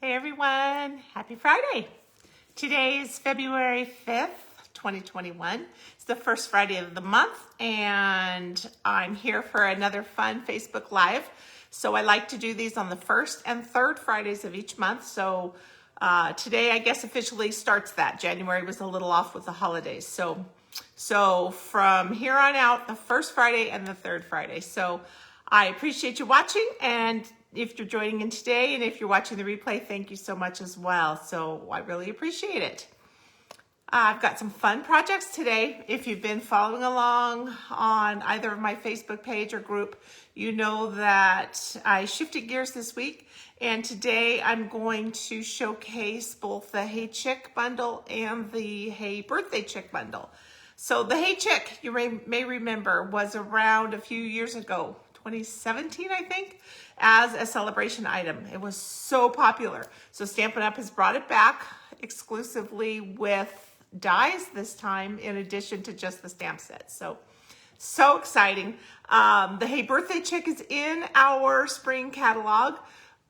Hey everyone, happy Friday. Today is February 5th, 2021. It's the first Friday of the month and I'm here for another fun Facebook Live. So I like to do these on the first and third Fridays of each month. So today I guess officially starts that. January was a little off with the holidays. So from here on out, the first Friday and the third Friday. So I appreciate you watching, and if you're joining in today and if you're watching the replay, thank you so much as well. So I really appreciate it. I've got some fun projects today. If you've been following along on either of my Facebook page or group, you know that I shifted gears this week, and today I'm going to showcase both the Hey Chick bundle and the Hey Birthday Chick bundle. So the Hey Chick, you may remember, was around a few years ago, 2017, I think, as a celebration item. It was so popular. So Stampin' Up! Has brought it back exclusively with dies this time, in addition to just the stamp set. So exciting. The Hey Birthday Chick is in our spring catalog,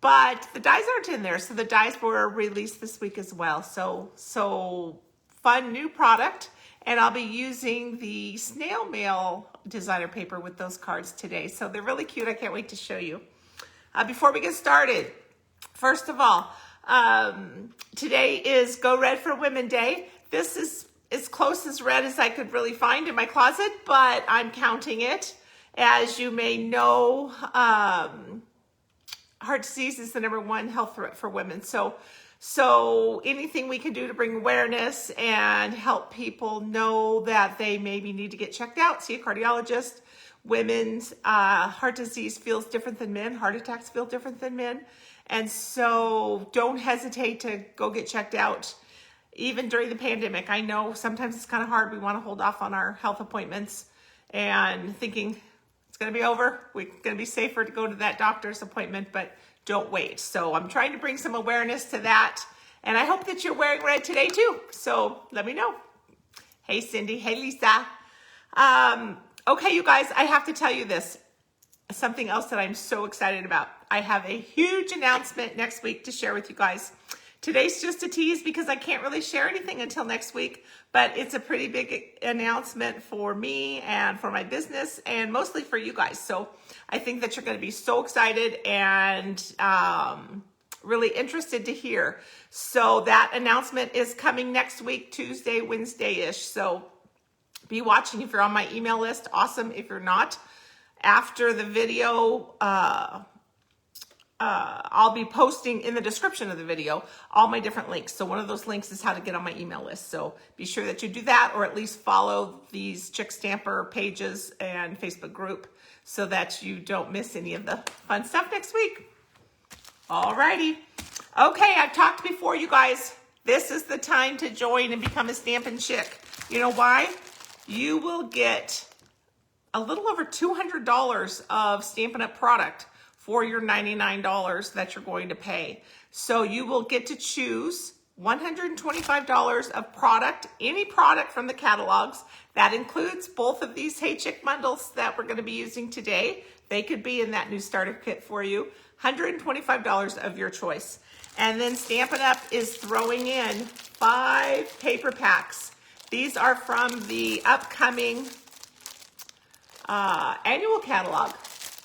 but the dies aren't in there. So the dies were released this week as well. So fun new product. And I'll be using the snail mail designer paper with those cards today. So they're really cute. I can't wait to show you. Before we get started, first of all, today is Go Red for Women Day. This is as close as red as I could really find in my closet, but I'm counting it. As you may know, heart disease is the #1 health threat for women. So anything we can do to bring awareness and help people know that they maybe need to get checked out, see a cardiologist. Women's heart disease feels different than men. Heart attacks feel different than men. And so don't hesitate to go get checked out, even during the pandemic. I know sometimes it's kind of hard. We want to hold off on our health appointments and thinking it's going to be over. We're going to be safer to go to that doctor's appointment, but don't wait. So I'm trying to bring some awareness to that. And I hope that you're wearing red today too. So let me know. Hey, Cindy. Hey, Lisa. Okay, you guys, I have to tell you this. Something else that I'm so excited about. I have a huge announcement next week to share with you guys. Today's just a tease because I can't really share anything until next week, but it's a pretty big announcement for me and for my business and mostly for you guys. So I think that you're going to be so excited and really interested to hear. So that announcement is coming next week, Tuesday, Wednesday-ish. So be watching if you're on my email list. Awesome. If you're not, after the video, I'll be posting in the description of the video all my different links. So one of those links is how to get on my email list. So be sure that you do that, or at least follow these Chickstamper pages and Facebook group so that you don't miss any of the fun stuff next week. Alrighty. Okay, I've talked before, you guys. This is the time to join and become a Stampin' Chick. You know why? You will get a little over $200 of Stampin' Up! Product for your $99 that you're going to pay. So you will get to choose $125 of product, any product from the catalogs. That includes both of these Hey Chick bundles that we're going to be using today. They could be in that new starter kit for you. $125 of your choice. And then Stampin' Up! Is throwing in 5 paper packs. These are from the upcoming annual catalog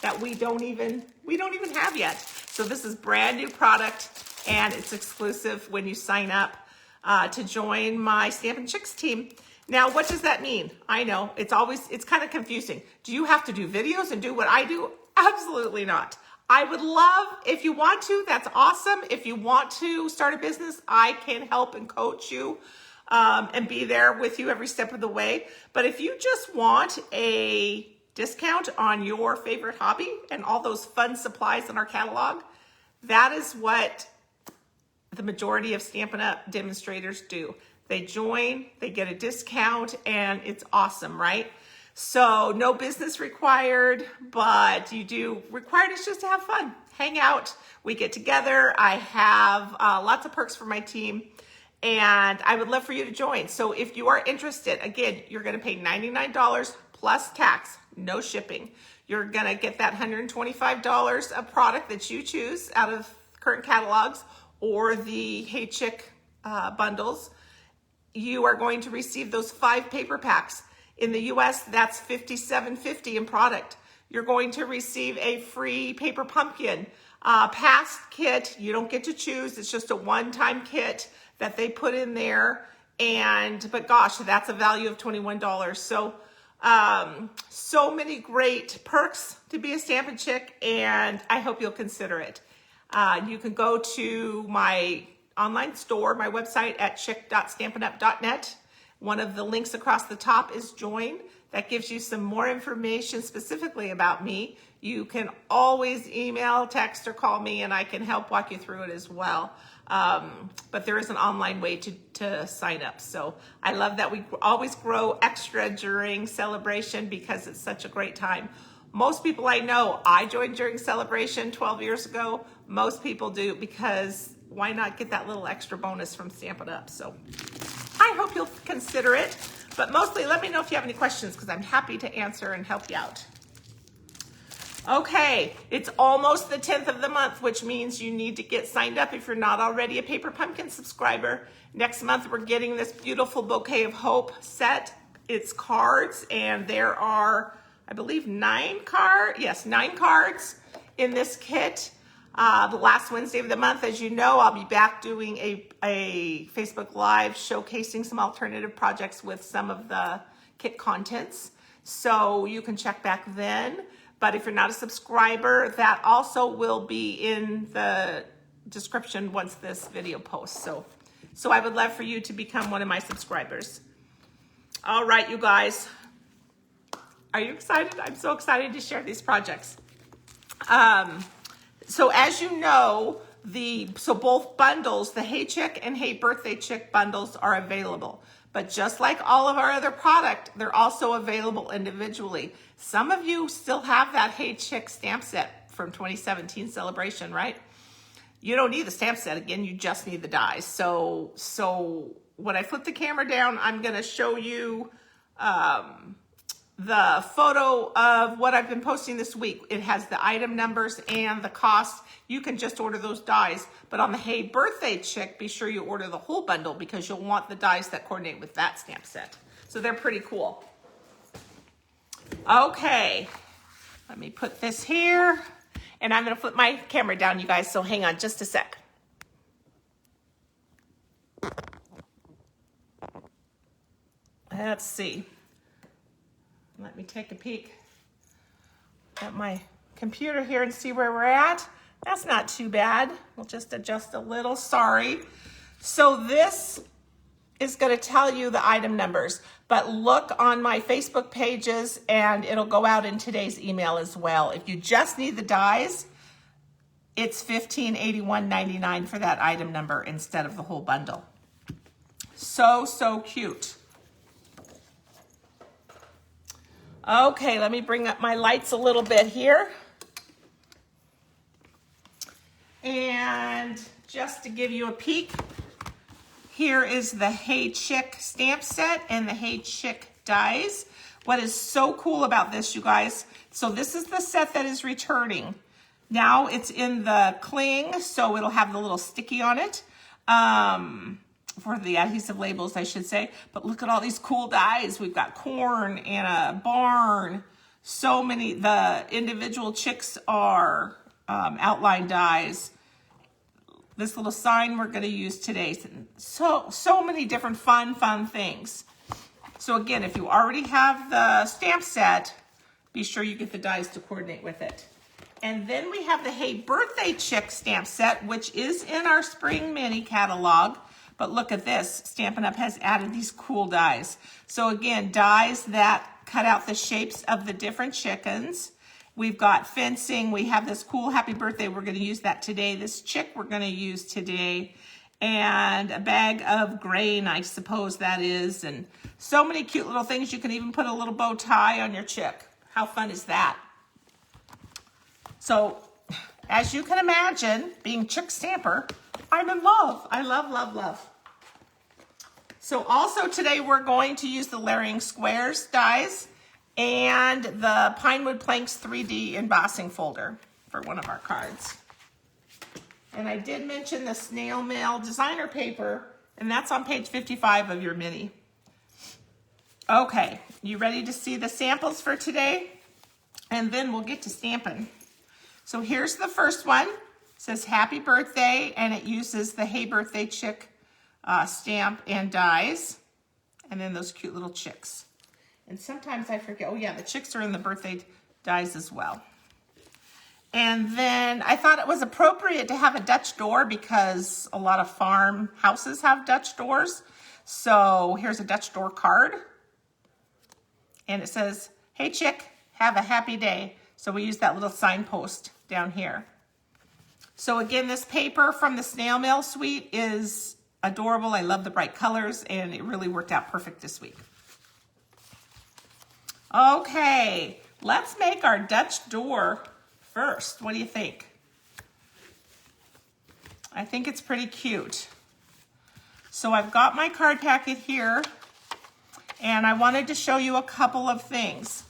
that we don't even have yet. So this is brand new product, and it's exclusive when you sign up to join my Stampin' Chicks team. Now, what does that mean? I know it's kind of confusing. Do you have to do videos and do what I do? Absolutely not. I would love, if you want to, that's awesome. If you want to start a business, I can help and coach you and be there with you every step of the way. But if you just want a discount on your favorite hobby and all those fun supplies in our catalog, that is what the majority of Stampin' Up! Demonstrators do. They join, they get a discount, and it's awesome, right? So no business required, but you do required is just to have fun, hang out. We get together. I have lots of perks for my team, and I would love for you to join. So if you are interested, again, you're going to pay $99 plus tax, no shipping. You're gonna get that $125 of product that you choose out of current catalogs, or the Hey Chick bundles, you are going to receive those 5 paper packs. In the US, that's $57.50 in product. You're going to receive a free paper pumpkin past kit. You don't get to choose. It's just a one-time kit that they put in there. But gosh, that's a value of $21. So, so many great perks to be a Stampin' Chick, and I hope you'll consider it. You can go to my online store, my website at chick.stampinup.net. One of the links across the top is join. That gives you some more information specifically about me. You can always email, text, or call me, and I can help walk you through it as well. But there is an online way to sign up. So I love that we always grow extra during celebration because it's such a great time. Most people I know, I joined during celebration 12 years ago. Most people do because why not get that little extra bonus from Stampin' Up? So I hope you'll consider it. But mostly, let me know if you have any questions because I'm happy to answer and help you out. Okay, it's almost the 10th of the month, which means you need to get signed up if you're not already a Paper Pumpkin subscriber. Next month, we're getting this beautiful Bouquet of Hope set. It's cards, and there are, I believe, 9 cards in this kit. The last Wednesday of the month, as you know, I'll be back doing a Facebook Live showcasing some alternative projects with some of the kit contents. So you can check back then. But if you're not a subscriber, that also will be in the description once this video posts. So I would love for you to become one of my subscribers. All right, you guys. Are you excited? I'm so excited to share these projects. So as you know, both bundles, the Hey Chick and Hey Birthday Chick bundles are available. But just like all of our other product, they're also available individually. Some of you still have that Hey Chick stamp set from 2017 celebration, right? You don't need the stamp set again, you just need the dies. So when I flip the camera down, I'm gonna show you the photo of what I've been posting this week. It has the item numbers and the cost. You can just order those dies. But on the Hey Birthday Chick, be sure you order the whole bundle because you'll want the dies that coordinate with that stamp set. So they're pretty cool. Okay, let me put this here. And I'm gonna flip my camera down, you guys, so hang on just a sec. Let's see. Let me take a peek at my computer here and see where we're at. That's not too bad. We'll just adjust a little, sorry. So this is gonna tell you the item numbers, but look on my Facebook pages and it'll go out in today's email as well. If you just need the dies, it's $1581.99 for that item number instead of the whole bundle. So cute. Okay, let me bring up my lights a little bit here. And just to give you a peek, here is the Hey Chick stamp set and the Hey Chick dies. What is so cool about this, you guys, so this is the set that is returning. Now it's in the cling, so it'll have the little sticky on it. For the adhesive labels, I should say. But look at all these cool dies. We've got corn and a barn. So many. The individual chicks are outline dies. This little sign we're going to use today. So many different fun things. So again, if you already have the stamp set, be sure you get the dies to coordinate with it. And then we have the Hey Birthday Chick stamp set, which is in our Spring Mini catalog. But look at this, Stampin' Up! Has added these cool dies. So again, dies that cut out the shapes of the different chickens. We've got fencing, we have this cool happy birthday, we're gonna use that today. This chick we're gonna use today. And a bag of grain, I suppose that is. And so many cute little things. You can even put a little bow tie on your chick. How fun is that? So, as you can imagine, being Chickstamper, I'm in love. I love. So also today we're going to use the Layering Squares dies and the Pinewood Planks 3D embossing folder for one of our cards. And I did mention the snail mail designer paper, and that's on page 55 of your mini. Okay, you ready to see the samples for today? And then we'll get to stamping. So here's the first one. It says happy birthday, and it uses the Hey Birthday Chick stamp and dies. And then those cute little chicks. And sometimes I forget, oh yeah, the chicks are in the birthday dies as well. And then I thought it was appropriate to have a Dutch door because a lot of farm houses have Dutch doors. So here's a Dutch door card. And it says, hey chick, have a happy day. So we use that little signpost down here. So again, this paper from the Snail Mail Suite is adorable. I love the bright colors, and it really worked out perfect this week. Okay, let's make our Dutch door first. What do you think? I think it's pretty cute. So I've got my card packet here, and I wanted to show you a couple of things.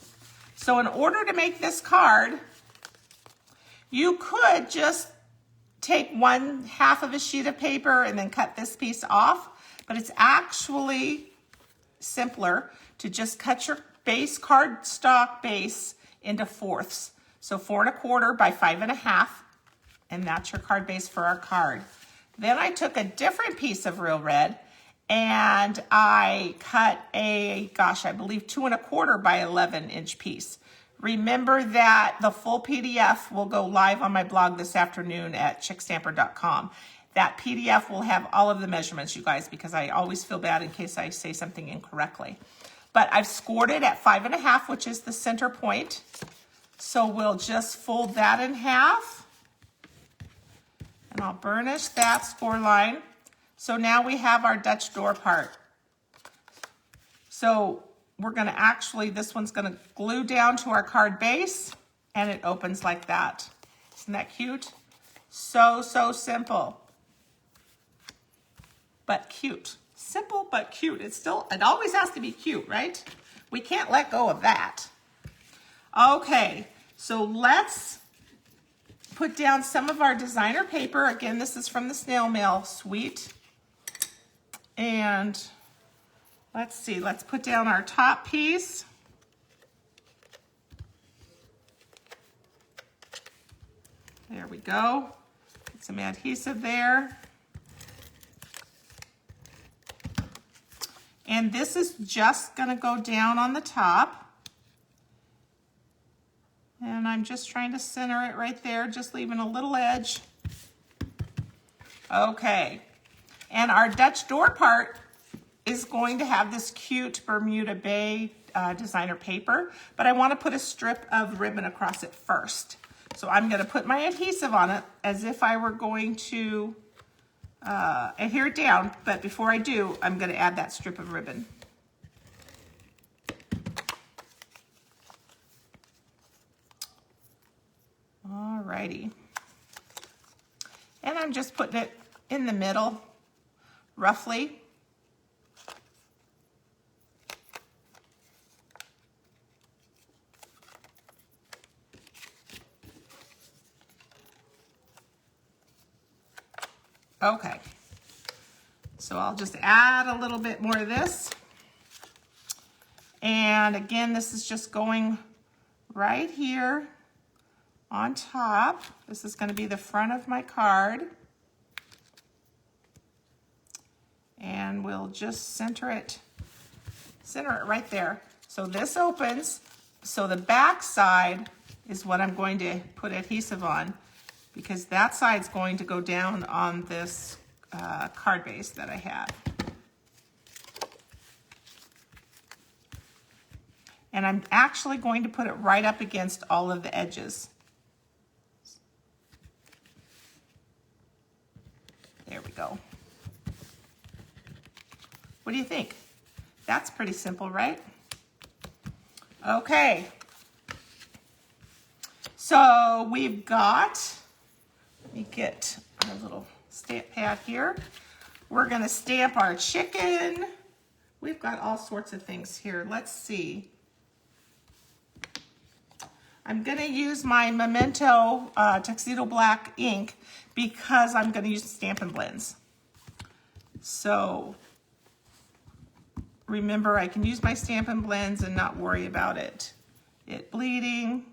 So in order to make this card, you could just take 1/2 of a sheet of paper and then cut this piece off, but it's actually simpler to just cut your base cardstock base into fourths. So 4 1/4 by 5 1/2, and that's your card base for our card. Then I took a different piece of real red and I cut a, gosh, I believe 2 1/4 by 11-inch piece. Remember that the full PDF will go live on my blog this afternoon at chickstamper.com. That PDF will have all of the measurements, you guys, because I always feel bad in case I say something incorrectly. But I've scored it at 5 1/2, which is the center point. So we'll just fold that in half. And I'll burnish that score line. So now we have our Dutch door part. So we're gonna actually, this one's gonna glue down to our card base, and it opens like that. Isn't that cute? So, so simple. But cute. Simple but cute. It always has to be cute, right? We can't let go of that. Okay, so let's put down some of our designer paper. Again, this is from the Snail Mail Suite. And let's see, let's put down our top piece. There we go. Get some adhesive there. And this is just gonna go down on the top. And I'm just trying to center it right there, just leaving a little edge. Okay, and our Dutch door part is going to have this cute Bermuda Bay designer paper, but I want to put a strip of ribbon across it first. So I'm going to put my adhesive on it as if I were going to adhere it down, but before I do, I'm going to add that strip of ribbon. Alrighty. And I'm just putting it in the middle, roughly. Okay. So I'll just add a little bit more of this. And again, this is just going right here on top. This is going to be the front of my card. And we'll just center it right there. So this opens, so the back side is what I'm going to put adhesive on, because that side's going to go down on this card base that I have. And I'm actually going to put it right up against all of the edges. There we go. What do you think? That's pretty simple, right? Okay. So we've got, let me get our little stamp pad here. We're gonna stamp our chicken. We've got all sorts of things here. Let's see. I'm gonna use my Memento Tuxedo Black ink because I'm gonna use Stampin' Blends. So remember, I can use my Stampin' Blends and not worry about it bleeding.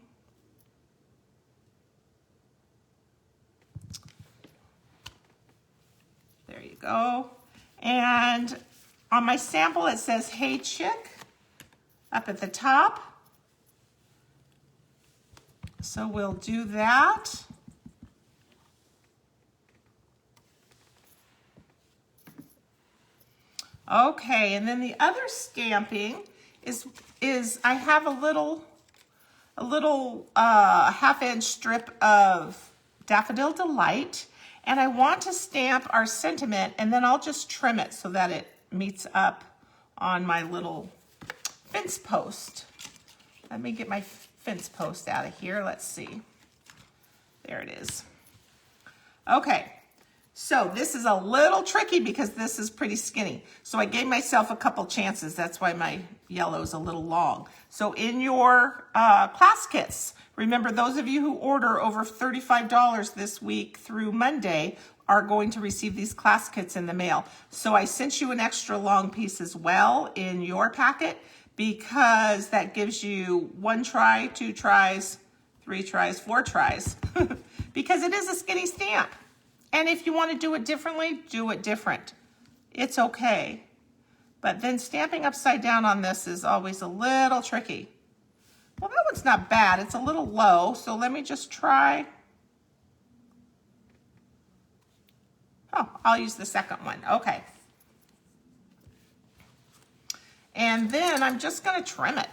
There you go. And on my sample, it says, "Hey Chick," up at the top. So we'll do that. Okay, and then the other stamping is I have a little 1/2-inch strip of Daffodil Delight, and I want to stamp our sentiment, and then I'll just trim it so that it meets up on my little fence post. Let me get my fence post out of here. Let's see. There it is. Okay. So this is a little tricky because this is pretty skinny. So I gave myself a couple chances. That's why my yellow is a little long. So in your class kits, remember those of you who order over $35 this week through Monday are going to receive these class kits in the mail. So I sent you an extra long piece as well in your packet because that gives you 1 try, 2 tries, 3 tries, 4 tries, because it is a skinny stamp. And if you want to do it differently, do it different. It's okay. But then stamping upside down on this is always a little tricky. Well, that one's not bad. It's a little low, so let me just try. Oh, I'll use the second one. Okay. And then I'm just going to trim it.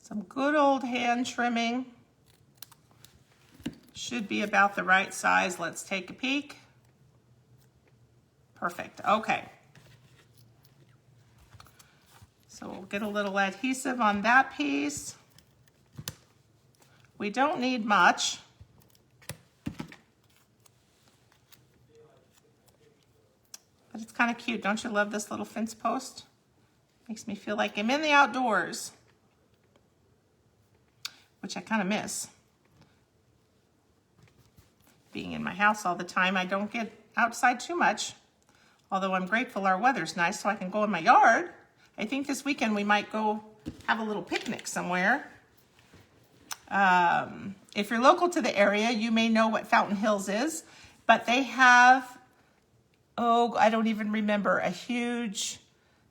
Some good old hand trimming. Should be about the right size. Let's take a peek. Perfect. Okay. So we'll get a little adhesive on that piece. We don't need much. But it's kind of cute. Don't you love this little fence post? Makes me feel like I'm in the outdoors, which I kind of miss. Being in my house all the time, I don't get outside too much. Although I'm grateful our weather's nice so I can go in my yard. I think this weekend we might go have a little picnic somewhere. If you're local to the area, you may know what Fountain Hills is, but they have, oh, I don't even remember, a huge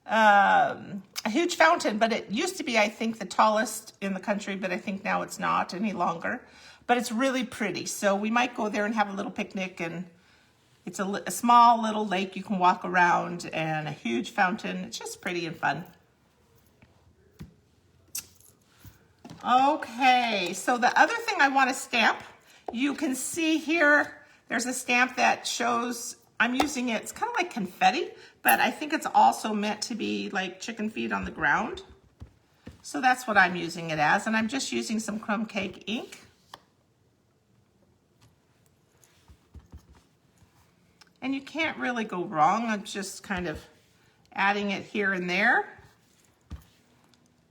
fountain, but it used to be, I think, the tallest in the country, but I think now it's not any longer. But it's really pretty, so we might go there and have a little picnic, and it's a small little lake you can walk around and a huge fountain. It's just pretty and fun. Okay, so the other thing I want to stamp, you can see here, there's a stamp that shows, I'm using it, it's kind of like confetti, but I think it's also meant to be like chicken feet on the ground. So that's what I'm using it as, and I'm just using some crumb cake ink. And you can't really go wrong. I'm just kind of adding it here and there.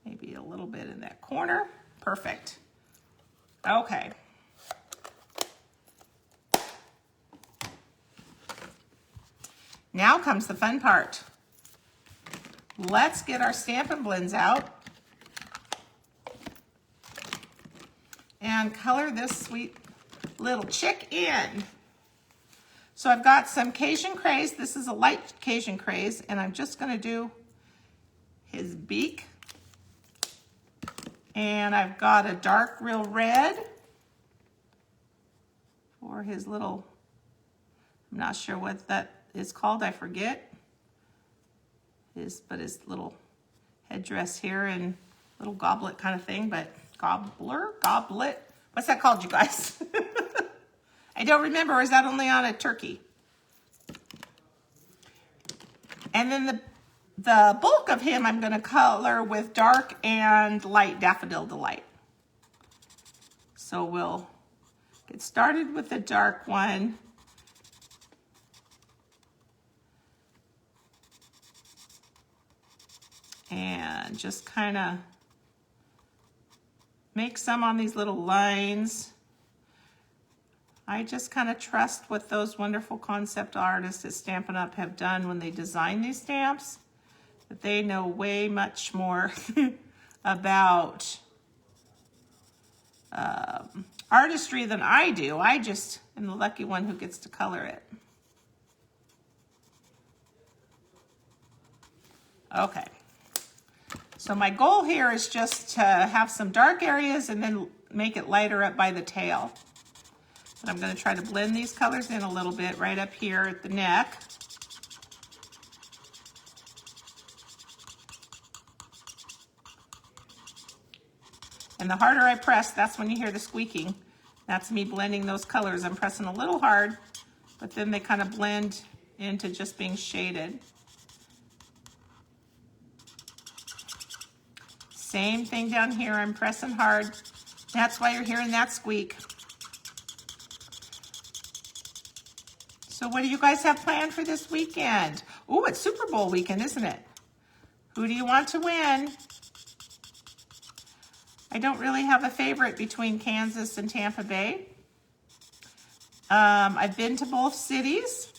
Maybe a little bit in that corner. Perfect. Okay. Now comes the fun part. Let's get our Stampin' Blends out and color this sweet little chick in. So I've got some Cajun Craze. This is a light Cajun Craze, and I'm just going to do his beak. And I've got a dark real red for his little, I'm not sure what that is called, I forget. His little headdress here and little goblet kind of thing, but goblet. What's that called, you guys? I don't remember, or is that only on a turkey? And then the bulk of him I'm going to color with dark and light Daffodil Delight. So we'll get started with the dark one. just kind of make some on these little lines. I just kind of trust what those wonderful concept artists at Stampin' Up! Have done when they design these stamps, that they know way much more about artistry than I do. I just am the lucky one who gets to color it. Okay, so my goal here is just to have some dark areas and then make it lighter up by the tail. And I'm going to try to blend these colors in a little bit right up here at the neck. And the harder I press, that's when you hear the squeaking. That's me blending those colors. I'm pressing a little hard, but then they kind of blend into just being shaded. Same thing down here, I'm pressing hard. That's why you're hearing that squeak. So what do you guys have planned for this weekend? Ooh, it's Super Bowl weekend, isn't it? Who do you want to win? I don't really have a favorite between Kansas and Tampa Bay. I've been to both cities,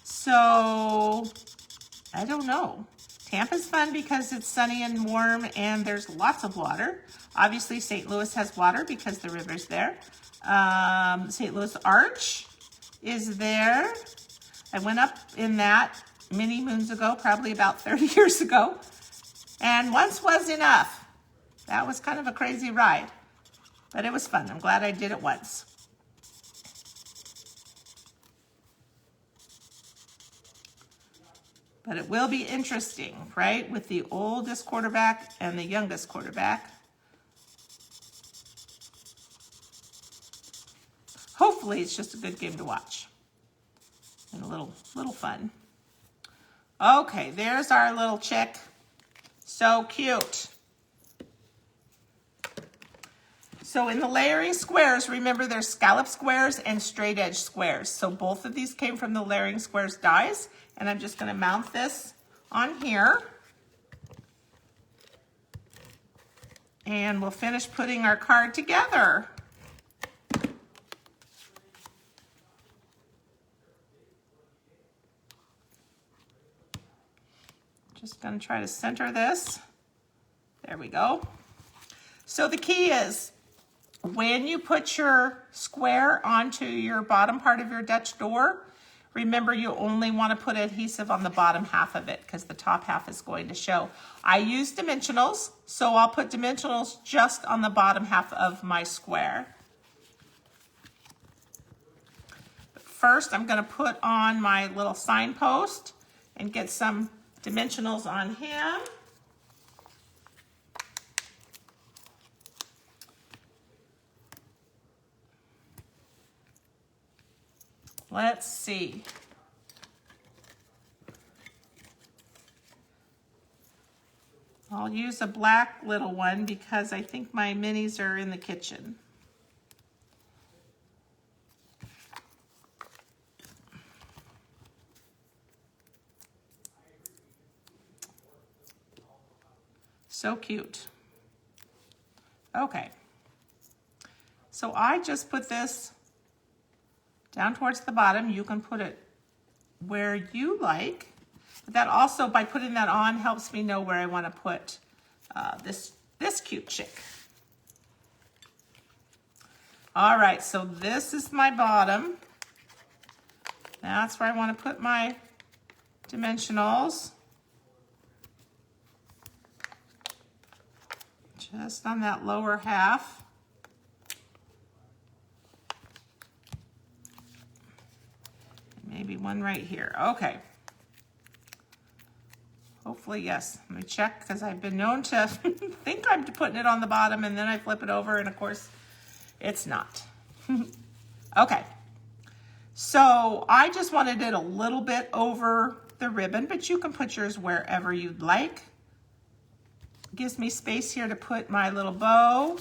so I don't know. Tampa's fun because it's sunny and warm and there's lots of water. Obviously, St. Louis has water because the river's there. St. Louis Arch is there. I went up in that many moons ago, probably about 30 years ago, and once was enough. That was kind of a crazy ride, but it was fun. I'm glad I did it once. But it will be interesting, right? With the oldest quarterback and the youngest quarterback. Hopefully it's just a good game to watch. And a little fun. Okay, there's our little chick. So cute. So in the layering squares, remember there's scallop squares and straight edge squares. So both of these came from the layering squares dies. And I'm just going to mount this on here. And we'll finish putting our card together. Just going to try to center this. There we go. So the key is, when you put your square onto your bottom part of your Dutch door, remember you only want to put adhesive on the bottom half of it because the top half is going to show. I use dimensionals, so I'll put dimensionals just on the bottom half of my square. But first, I'm going to put on my little signpost and get some dimensionals on him. Let's see. I'll use a black little one because I think my minis are in the kitchen. So cute. Okay. So I just put this down towards the bottom. You can put it where you like. But that also, by putting that on, helps me know where I want to put this cute chick. All right, so this is my bottom. That's where I want to put my dimensionals. Just on that lower half. Maybe one right here. Okay. Hopefully, yes. Let me check because I've been known to think I'm putting it on the bottom and then I flip it over and of course it's not. Okay. So I just wanted it a little bit over the ribbon, but you can put yours wherever you'd like. Gives me space here to put my little bow.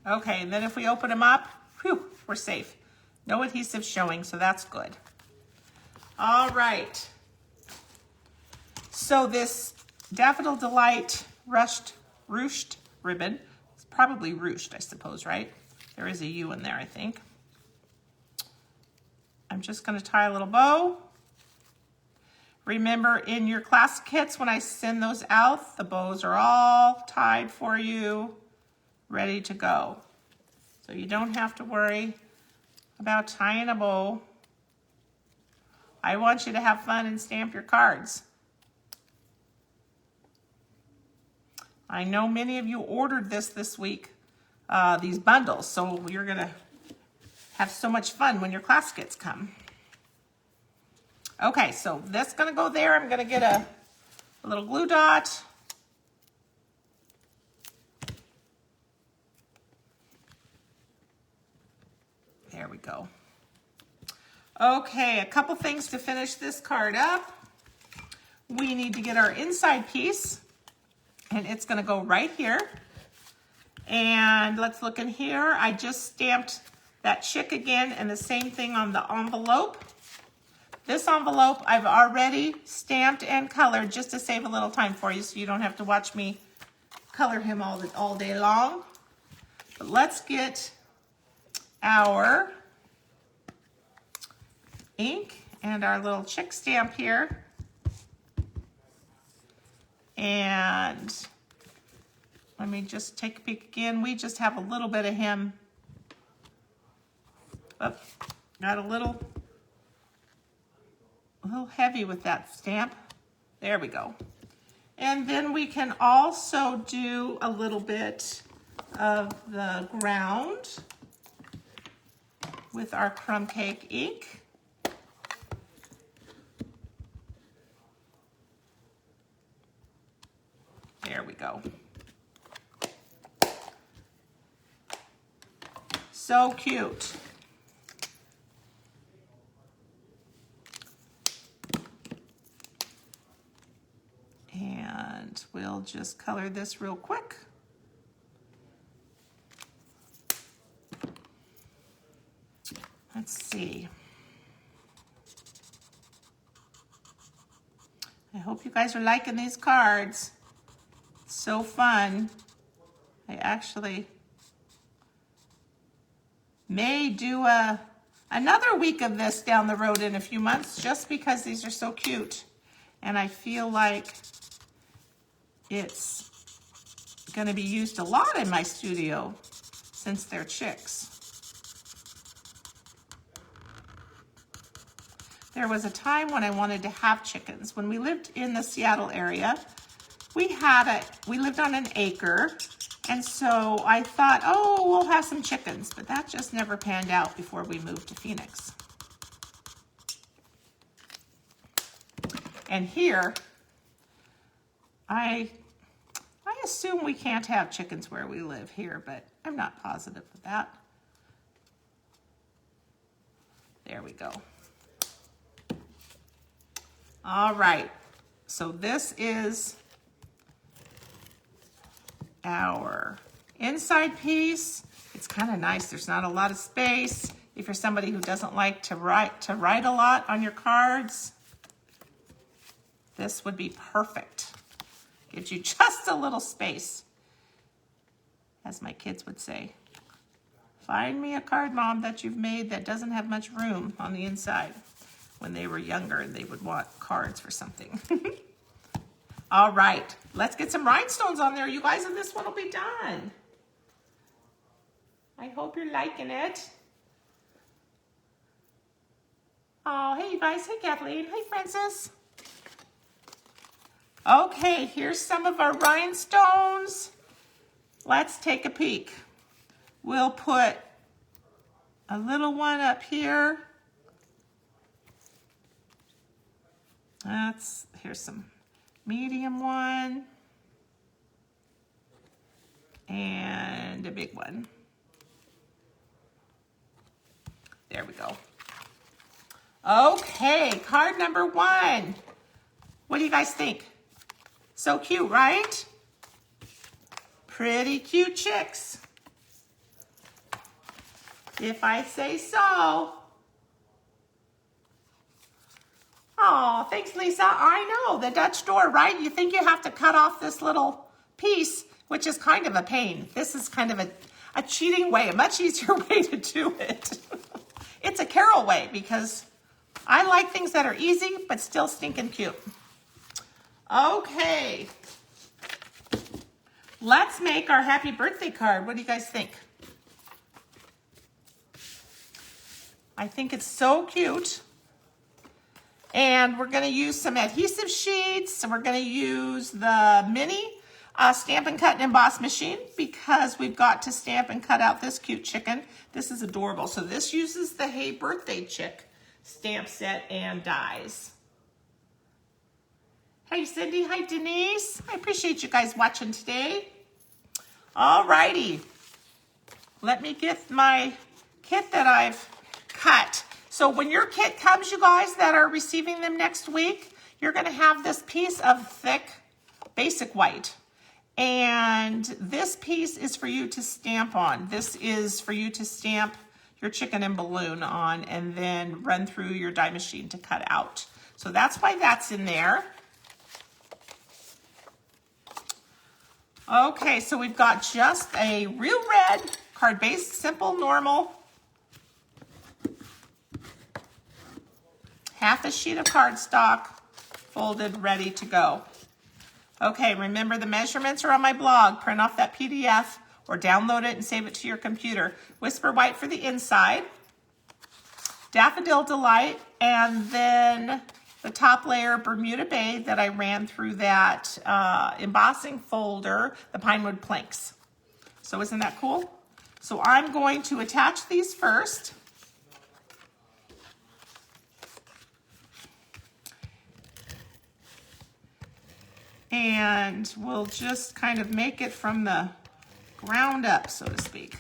Okay, and then if we open them up, whew, we're safe. No adhesive showing, so that's good. All right. So this Daffodil Delight ruched ribbon, it's probably ruched, I suppose, right? There is a U in there, I think. I'm just going to tie a little bow. Remember, in your class kits, when I send those out, the bows are all tied for you, ready to go. So you don't have to worry about tying a bow. I want you to have fun and stamp your cards. I know many of you ordered this week, these bundles, so you're gonna have so much fun when your class kits come. Okay, so that's gonna go there. I'm gonna get a little glue dot. There we go. Okay, a couple things to finish this card up. We need to get our inside piece, and it's gonna go right here. And let's look in here. I just stamped that chick again, and the same thing on the envelope. This envelope I've already stamped and colored just to save a little time for you, so you don't have to watch me color him all day long. But let's get our ink and our little chick stamp here. And let me just take a peek again. We just have a little bit of him. Oh, got a little heavy with that stamp. There we go. And then we can also do a little bit of the ground with our crumb cake ink. There we go. So cute. And we'll just color this real quick. Let's see. I hope you guys are liking these cards. It's so fun. I actually may do another week of this down the road in a few months just because these are so cute. And I feel like it's going to be used a lot in my studio since they're chicks. There was a time when I wanted to have chickens. When we lived in the Seattle area, we lived on an acre, and so I thought, oh, we'll have some chickens, but that just never panned out before we moved to Phoenix. And here, I assume we can't have chickens where we live here, but I'm not positive of that. There we go. All right, so this is our inside piece. It's kind of nice. There's not a lot of space. If you're somebody who doesn't like to write a lot on your cards, this would be perfect. Gives you just a little space. As my kids would say, find me a card, Mom, that you've made that doesn't have much room on the inside. When they were younger and they would want cards for something. All right, let's get some rhinestones on there, you guys, and this one will be done. I hope you're liking it. Oh, hey, you guys. Hey, Kathleen. Hey, Francis. Okay, here's some of our rhinestones. Let's take a peek. We'll put a little one up here. Here's some medium one and a big one. There we go. Okay, card number 1. What do you guys think? So cute, right? Pretty cute chicks, if I say so. Oh, thanks, Lisa. I know, the Dutch door, right? You think you have to cut off this little piece, which is kind of a pain. This is kind of a cheating way, a much easier way to do it. It's a Carol way because I like things that are easy, but still stinking cute. Okay. Let's make our happy birthday card. What do you guys think? I think it's so cute. And we're gonna use some adhesive sheets, and we're gonna use the mini Stampin' Cut and Emboss machine because we've got to stamp and cut out this cute chicken. This is adorable. So this uses the Hey Birthday Chick stamp set and dies. Hey Cindy, hi Denise. I appreciate you guys watching today. Alrighty, let me get my kit that I've cut. So when your kit comes, you guys that are receiving them next week, you're gonna have this piece of thick basic white. And this piece is for you to stamp on. This is for you to stamp your chicken and balloon on and then run through your die machine to cut out. So that's why that's in there. Okay, so we've got just a real red card base, simple, normal. Half a sheet of cardstock, folded, ready to go. Okay, remember the measurements are on my blog. Print off that PDF or download it and save it to your computer. Whisper White for the inside, Daffodil Delight, and then the top layer Bermuda Bay that I ran through that embossing folder, the Pinewood Planks. So isn't that cool? So I'm going to attach these first. And we'll just kind of make it from the ground up, so to speak.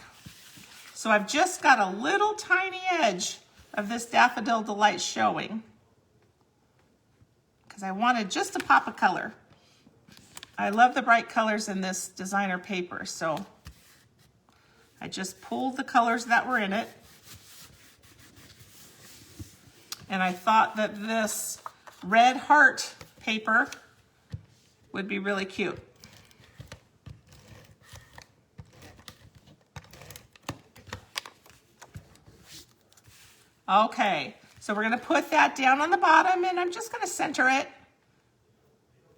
So I've just got a little tiny edge of this Daffodil Delight showing because I wanted just a pop of color. I love the bright colors in this designer paper, so I just pulled the colors that were in it. And I thought that this red heart paper would be really cute. Okay, so we're gonna put that down on the bottom and I'm just gonna center it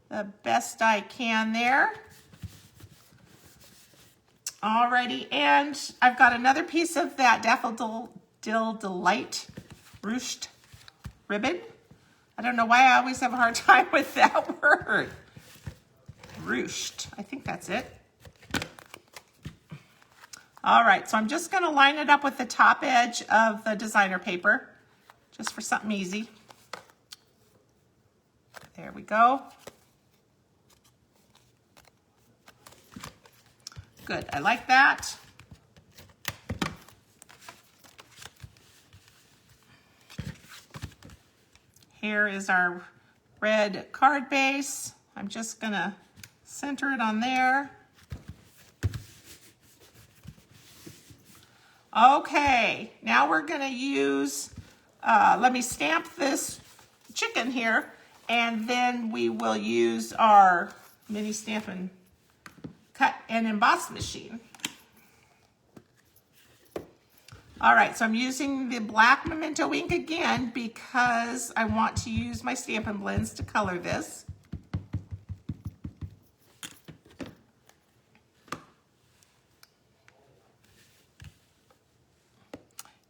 the best I can there. Alrighty, and I've got another piece of that Daffodil Delight ruched ribbon. I don't know why I always have a hard time with that word. Ruched, I think that's it. All right, so I'm just gonna line it up with the top edge of the designer paper, just for something easy. There we go. Good, I like that. Here is our red card base. I'm just gonna center it on there. Okay, now we're gonna use, let me stamp this chicken here, and then we will use our mini Stampin' Cut and Emboss machine. All right, so I'm using the black Memento ink again because I want to use my Stampin' Blends to color this.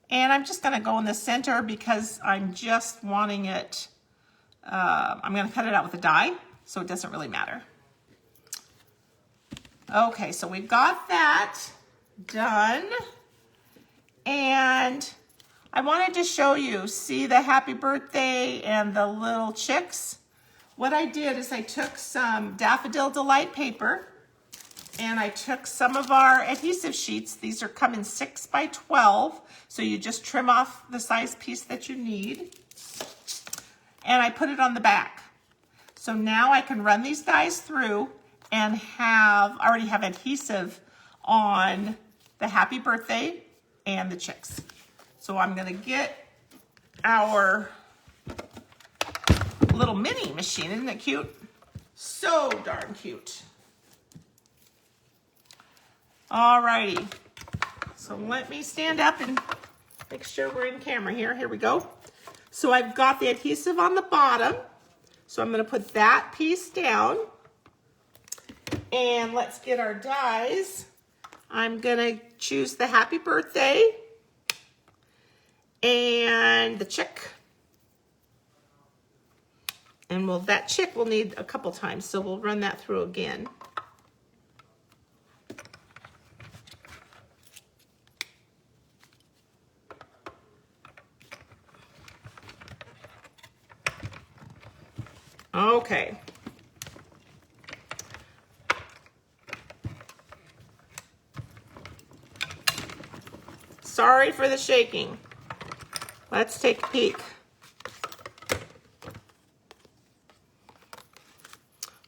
And I'm just gonna go in the center because I'm just wanting it, I'm gonna cut it out with a die, so it doesn't really matter. Okay, so we've got that done. And I wanted to show you, see the happy birthday and the little chicks? What I did is I took some Daffodil Delight paper and I took some of our adhesive sheets. These are come in 6 by 12, so you just trim off the size piece that you need. And I put it on the back. So now I can run these dies through and already have adhesive on the happy birthday and the chicks. So I'm gonna get our little mini machine. Isn't it cute? So darn cute. Alrighty. So let me stand up and make sure we're in camera here. Here we go. So I've got the adhesive on the bottom. So I'm going to put that piece down. And let's get our dies. I'm going to choose the happy birthday and the chick. And that chick will need a couple times, so we'll run that through again. Okay. Sorry for the shaking. Let's take a peek.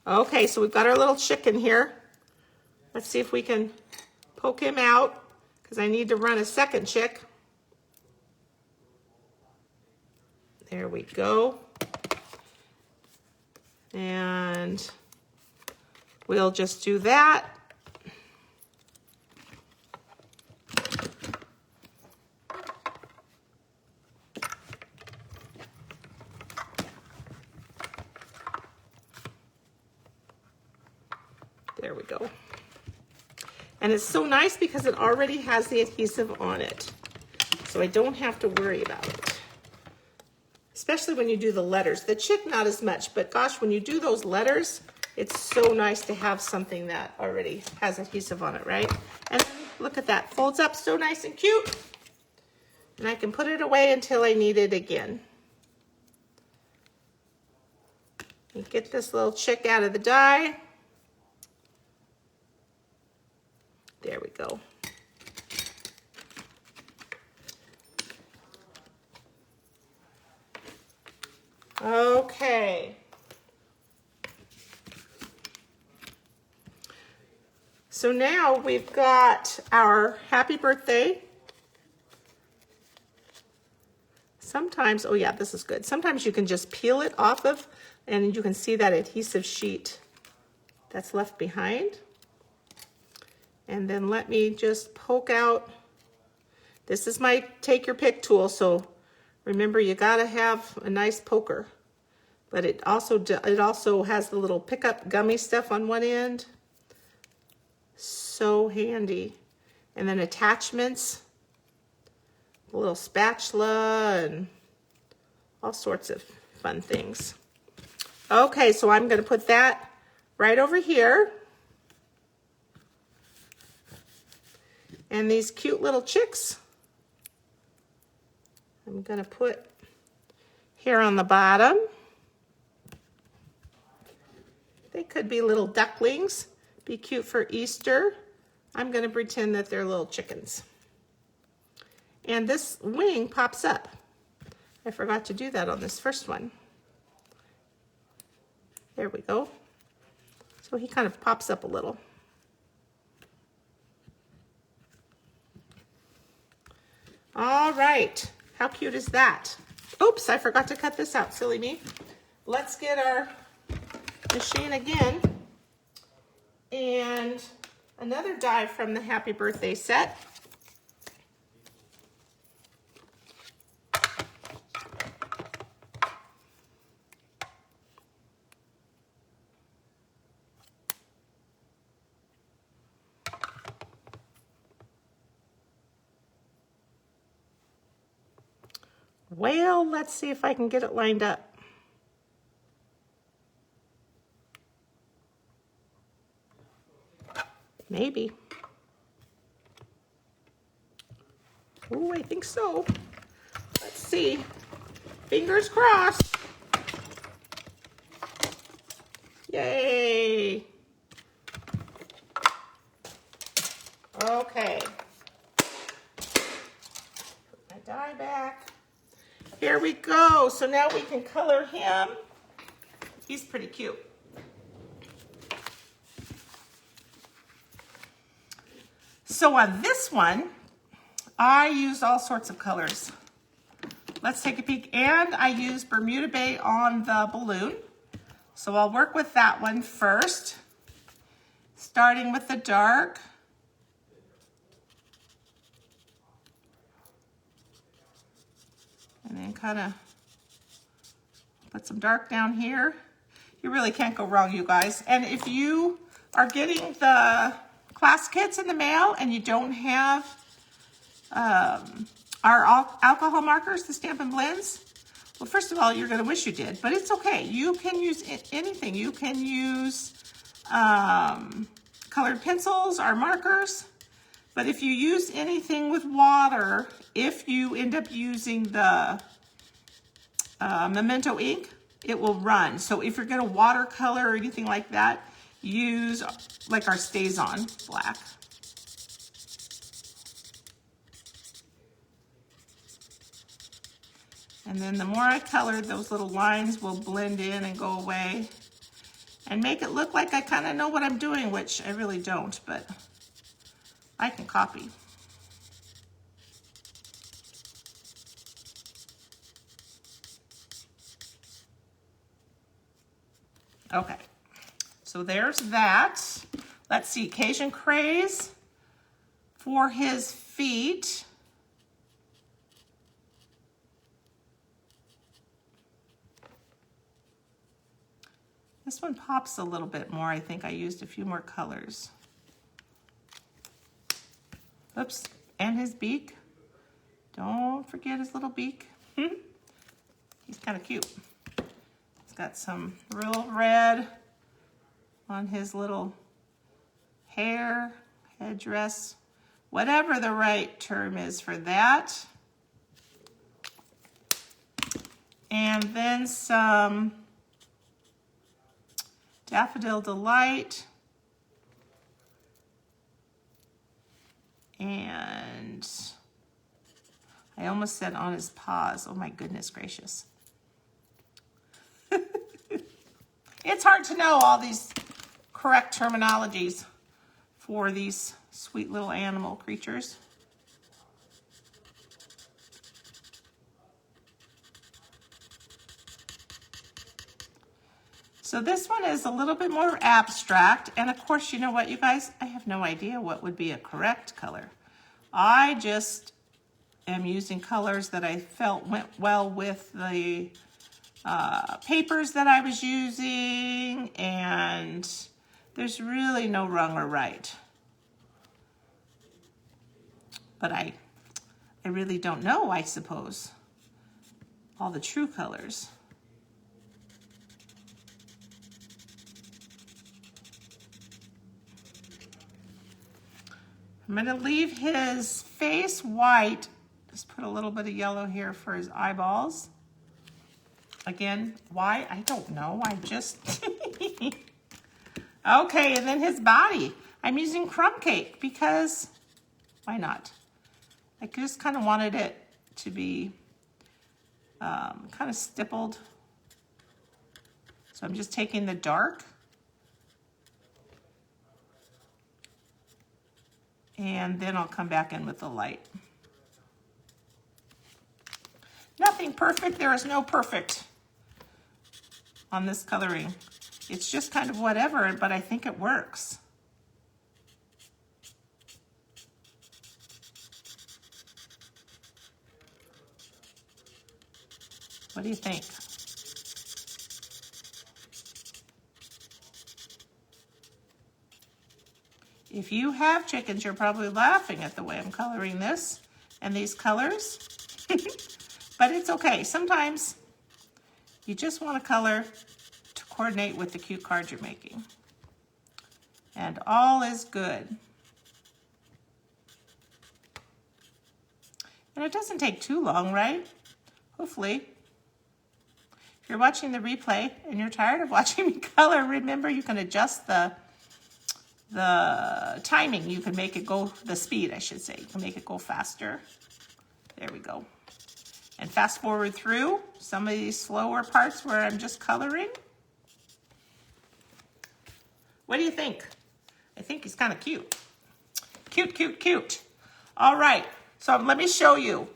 Okay, so we've got our little chicken here. Let's see if we can poke him out, because I need to run a second chick. There we go. And we'll just do that. There we go. And it's so nice because it already has the adhesive on it. So I don't have to worry about it. Especially when you do the letters. The chick, not as much, but gosh, when you do those letters, it's so nice to have something that already has adhesive on it, right? And look at that, folds up so nice and cute. And I can put it away until I need it again. And get this little chick out of the die. There we go. Okay. So now we've got our happy birthday. Sometimes, oh yeah, this is good. Sometimes you can just peel it off of, and you can see that adhesive sheet that's left behind. And then let me just poke out. This is my take your pick tool, so remember you gotta have a nice poker. But it also has the little pickup gummy stuff on one end. So handy. And then attachments, a little spatula, and all sorts of fun things. Okay, so I'm gonna put that right over here. And these cute little chicks, I'm gonna put here on the bottom. They could be little ducklings, be cute for Easter. I'm gonna pretend that they're little chickens. And this wing pops up. I forgot to do that on this first one. There we go. So he kind of pops up a little. All right, how cute is that? Oops, I forgot to cut this out, silly me. Let's get our machine again. And another die from the Happy Birthday set. Well, let's see if I can get it lined up. Maybe. Oh, I think so. Let's see. Fingers crossed. Yay. Okay. Put my die back. Here we go. So now we can color him. He's pretty cute. So on this one, I used all sorts of colors. let's take a peek. And I use Bermuda Bay on the balloon. So I'll work with that one first, starting with the dark. And then kind of put some dark down here. You really can't go wrong, you guys. And if you are getting the class kits in the mail and you don't have our alcohol markers, the Stampin' Blends, well, first of all, you're going to wish you did, but it's okay. You can use anything. You can use colored pencils or markers, but if you use anything with water, if you end up using the Memento ink, it will run. So if you're going to watercolor or anything like that, use like our Stays On black. And then the more I color, those little lines will blend in and go away and make it look like I kind of know what I'm doing, which I really don't, but I can copy. Okay, so there's that. Let's see, Cajun Craze for his feet. This one pops a little bit more. I think I used a few more colors. Oops, and his beak. Don't forget his little beak. He's kind of cute. He's got some real red on his little hair, headdress, whatever the right term is for that. And then some Daffodil Delight. And I almost said on his paws. Oh my goodness gracious. It's hard to know all these correct terminologies for these sweet little animal creatures. So this one is a little bit more abstract. And of course, you know what, you guys? I have no idea what would be a correct color. I just am using colors that I felt went well with the papers that I was using, and there's really no wrong or right. But I really don't know, I suppose, all the true colors. I'm going to leave his face white. Just put a little bit of yellow here for his eyeballs. Again, why? I don't know. I just... Okay, and then his body. I'm using crumb cake because why not? I just kind of wanted it to be kind of stippled. So I'm just taking the dark and then I'll come back in with the light. Nothing perfect. There is no perfect on this coloring. It's just kind of whatever, but I think it works. What do you think? If you have chickens, you're probably laughing at the way I'm coloring this and these colors. But it's okay. Sometimes you just want to color to coordinate with the cute card you're making. And all is good. And it doesn't take too long, right? Hopefully. If you're watching the replay and you're tired of watching me color, remember you can adjust the timing. You can make it go, the speed, I should say. You can make it go faster. There we go. And fast forward through some of these slower parts where I'm just coloring. What do you think? I think he's kind of cute. Cute, cute, cute. All right, so let me show you.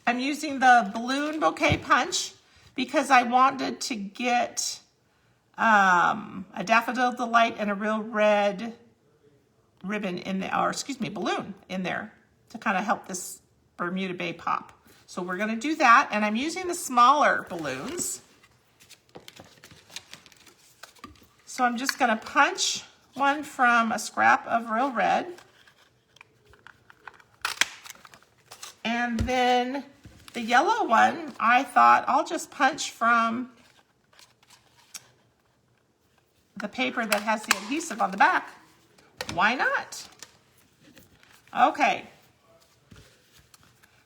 I'm using the balloon bouquet punch because I wanted to get a Daffodil Delight and a real red ribbon in there, or excuse me, balloon in there to kind of help this Bermuda Bay pop. So we're going to do that, and I'm using the smaller balloons. So I'm just going to punch one from a scrap of real red. And then the yellow one, I thought I'll just punch from the paper that has the adhesive on the back. Why not? Okay.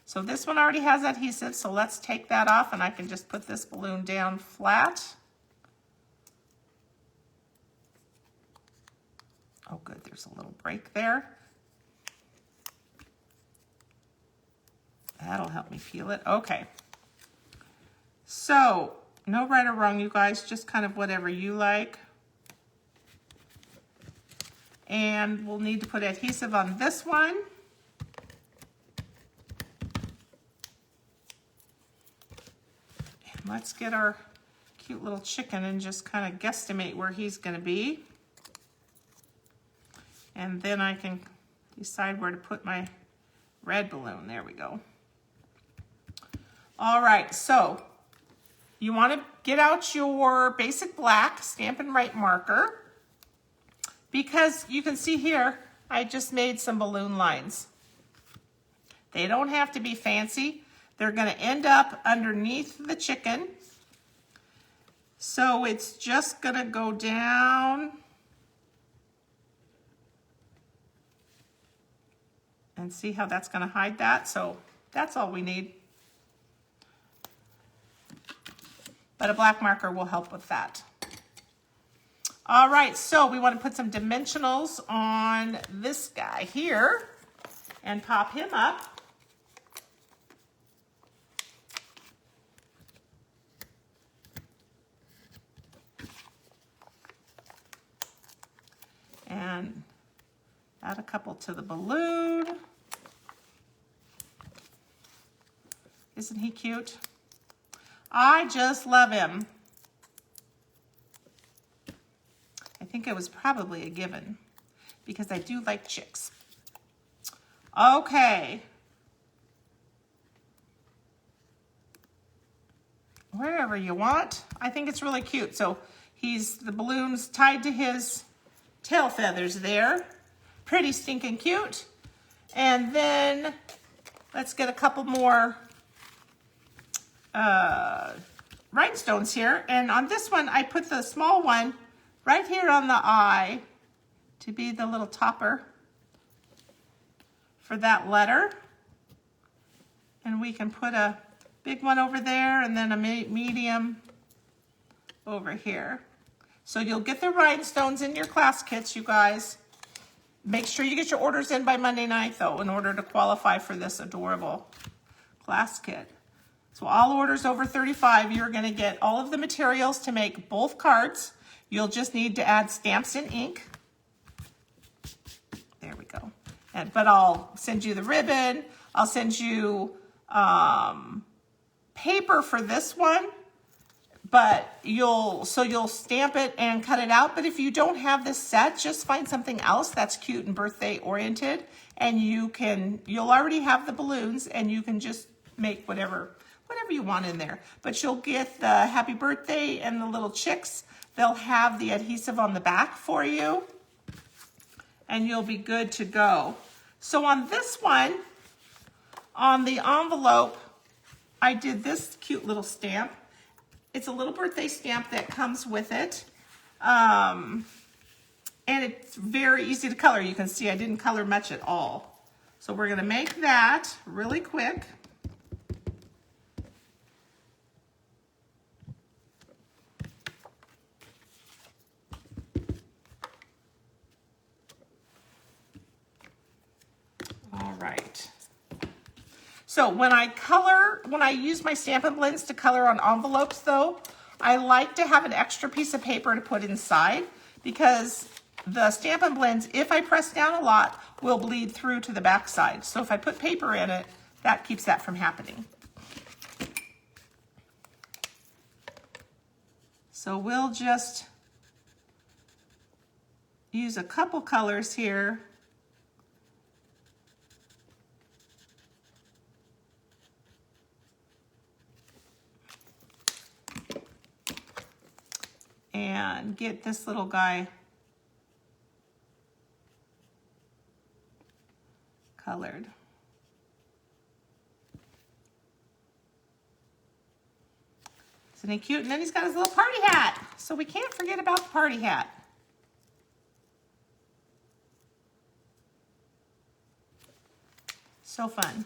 So this one already has adhesive, so let's take that off, and I can just put this balloon down flat. Oh good, there's a little break there. That'll help me feel it. Okay. So, no right or wrong, you guys, just kind of whatever you like. And we'll need to put adhesive on this one. And let's get our cute little chicken and just kind of guesstimate where he's going to be. And then I can decide where to put my red balloon. There we go. All right, so you want to get out your basic black Stampin' Right marker, because you can see here, I just made some balloon lines. They don't have to be fancy. They're going to end up underneath the chicken. So it's just going to go down and see how that's going to hide that. So that's all we need. But a black marker will help with that. All right, so we want to put some dimensionals on this guy here and pop him up. And add a couple to the balloon. Isn't he cute? I just love him. I think it was probably a given because I do like chicks. Okay. Wherever you want. I think it's really cute. So the balloon's tied to his tail feathers there. Pretty stinking cute. And then let's get a couple more rhinestones here, and on this one I put the small one right here on the eye to be the little topper for that letter, and we can put a big one over there and then a medium over here. So you'll get the rhinestones in your class kits, you guys. Make sure you get your orders in by Monday night though in order to qualify for this adorable class kit. So all orders over 35, you're going to get all of the materials to make both cards. You'll just need to add stamps and ink. There we go. But I'll send you the ribbon. I'll send you paper for this one. But you'll stamp it and cut it out. But if you don't have this set, just find something else that's cute and birthday oriented. And you'll already have the balloons, and you can just make whatever you want in there. But you'll get the happy birthday and the little chicks. They'll have the adhesive on the back for you, and you'll be good to go. So on this one, on the envelope, I did this cute little stamp. It's a little birthday stamp that comes with it. And it's very easy to color. You can see I didn't color much at all. So we're gonna make that really quick. All right. So when I use my Stampin' Blends to color on envelopes though, I like to have an extra piece of paper to put inside because the Stampin' Blends, if I press down a lot, will bleed through to the back side. So if I put paper in it, that keeps that from happening. So we'll just use a couple colors here. And get this little guy colored. Isn't he cute? And then he's got his little party hat. So we can't forget about the party hat. So fun.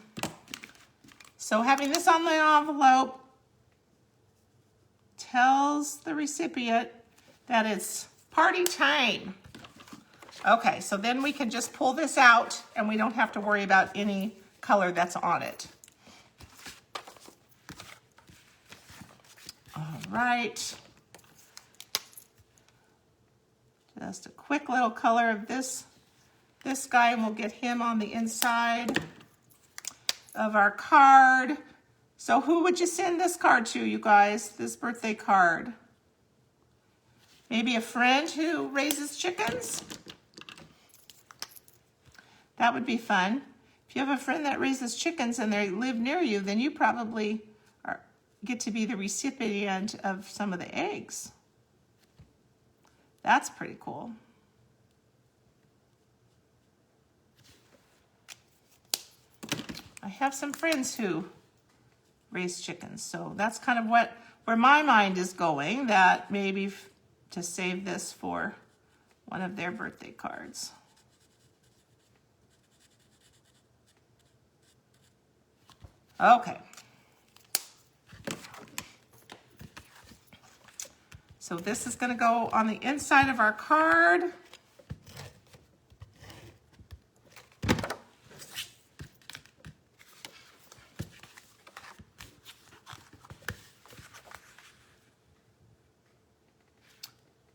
So having this on the envelope tells the recipient that it's party time. Okay, so then we can just pull this out and we don't have to worry about any color that's on it. All right. Just a quick little color of this guy, and we'll get him on the inside of our card. So who would you send this card to, you guys? This birthday card? Maybe a friend who raises chickens? That would be fun. If you have a friend that raises chickens and they live near you, then you probably get to be the recipient of some of the eggs. That's pretty cool. I have some friends who raise chickens, so that's kind of where my mind is going, that maybe to save this for one of their birthday cards. Okay. So this is going to go on the inside of our card.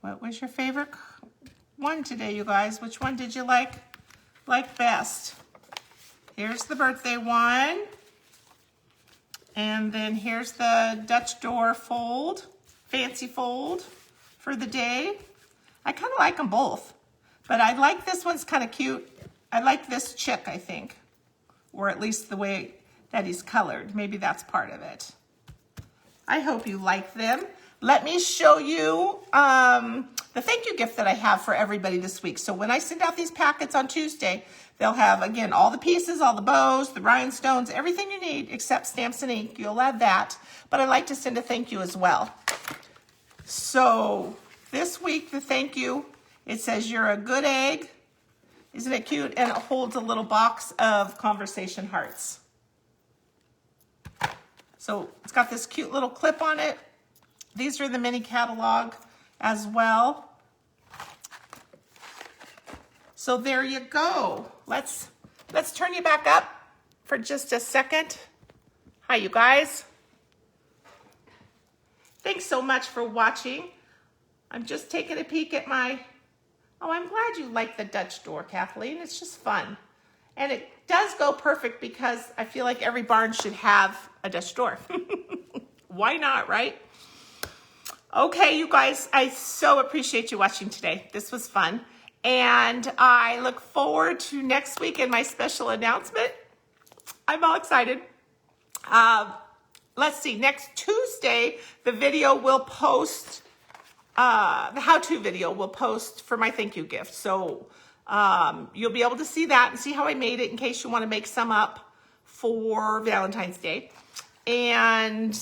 What was your favorite one today, you guys? Which one did you like best? Here's the birthday one. And then here's the Dutch door fold, fancy fold for the day. I kind of like them both, but I like this one's kind of cute. I like this chick, I think, or at least the way that he's colored. Maybe that's part of it. I hope you like them. Let me show you the thank you gift that I have for everybody this week. So when I send out these packets on Tuesday, they'll have, again, all the pieces, all the bows, the rhinestones, everything you need except stamps and ink. You'll have that. But I like to send a thank you as well. So this week, the thank you, it says, "You're a good egg." Isn't it cute? And it holds a little box of conversation hearts. So it's got this cute little clip on it. These are the mini catalog as well. So there you go. Let's turn you back up for just a second. Hi, you guys. Thanks so much for watching. I'm just taking a peek at my, oh, I'm glad you like the Dutch door, Kathleen. It's just fun. And it does go perfect because I feel like every barn should have a Dutch door. Why not, right? Okay, you guys, I so appreciate you watching today. This was fun. And I look forward to next week and my special announcement. I'm all excited. Let's see, next Tuesday, the video will post, the how-to video will post for my thank you gift. So you'll be able to see that and see how I made it in case you want to make some up for Valentine's Day. And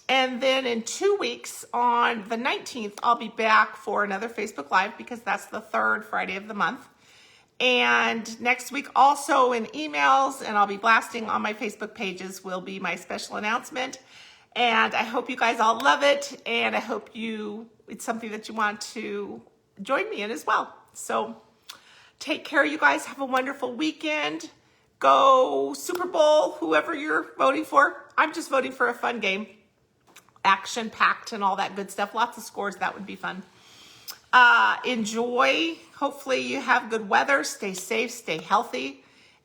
then in 2 weeks, on the 19th, I'll be back for another Facebook Live because that's the third Friday of the month. And next week, also in emails, and I'll be blasting on my Facebook pages, will be my special announcement. And I hope you guys all love it, and I hope it's something that you want to join me in as well. So take care, you guys. Have a wonderful weekend. Go Super Bowl, whoever you're voting for. I'm just voting for a fun game. Action-packed and all that good stuff. Lots of scores. That would be fun. Enjoy. Hopefully you have good weather. Stay safe. Stay healthy.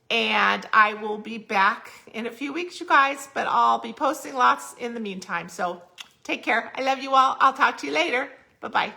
And I will be back in a few weeks, you guys. But I'll be posting lots in the meantime. So Take care. I love you all. I'll talk to you later. Bye-bye.